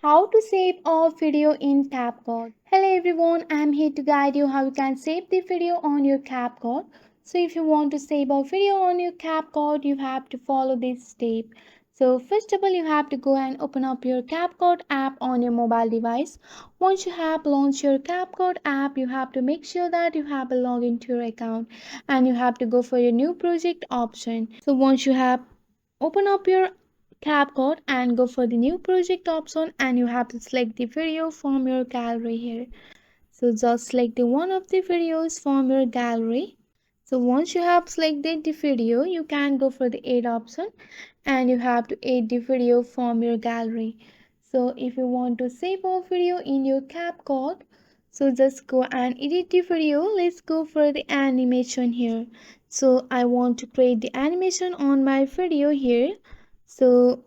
How to save a video in CapCut. Hello everyone, I am here to guide you how you can save the video on your CapCut. So if you want to save a video on your CapCut, you have to follow this step. So first of all, you have to go and open up your CapCut app on your mobile device. Once you have launched your CapCut app, you have to make sure that you have a login to your account and you have to go for your new project option. So once you have open up your CapCut and go for the new project option, and you have to select the video from your gallery here. So just select the one of the videos from your gallery. So once you have selected the video, you can go for the add option and you have to add the video from your gallery. So if you want to save a video in your CapCut, so just go and edit the video. Let's go for the animation here. So I want to create the animation on my video here. So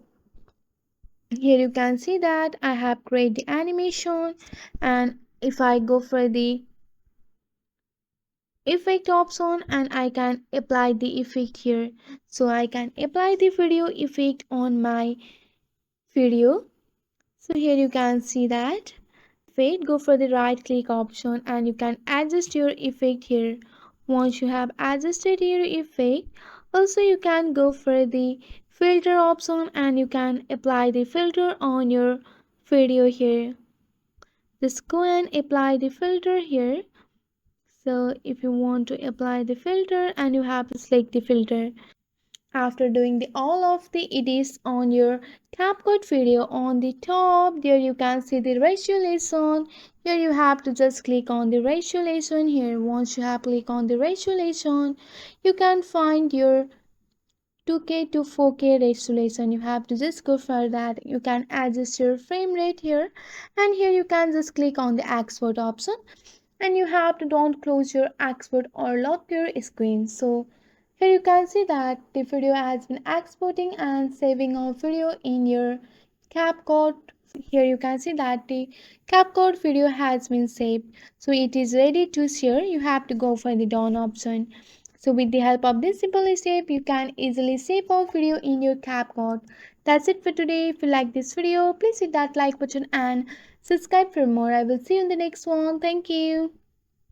here you can see that I have created the animation, and if I go for the effect option and I can apply the effect here, so I can apply the video effect on my video. So here you can see that effect, go for the right click option and you can adjust your effect here. Once you have adjusted your effect, also you can go for the filter option and you can apply the filter on your video here. Just go and apply the filter here. So if you want to apply the filter, and you have to select the filter. After doing all of the edits on your CapCut video, on the top there you can see the resolution. Here you have to just click on the resolution here. Once you have clicked on the resolution, you can find your 2K to 4K resolution. You have to just go for that. You can adjust your frame rate here, and here you can just click on the export option, and you have to don't close your export or lock your screen. So here you can see that the video has been exporting and saving a video in your CapCut. Here you can see that the CapCut video has been saved, so it is ready to share. You have to go for the done option. So with the help of this simple step, you can easily save a video in your CapCut. That's it for today. If you like this video, please hit that like button and subscribe for more. I will see you in the next one. Thank you.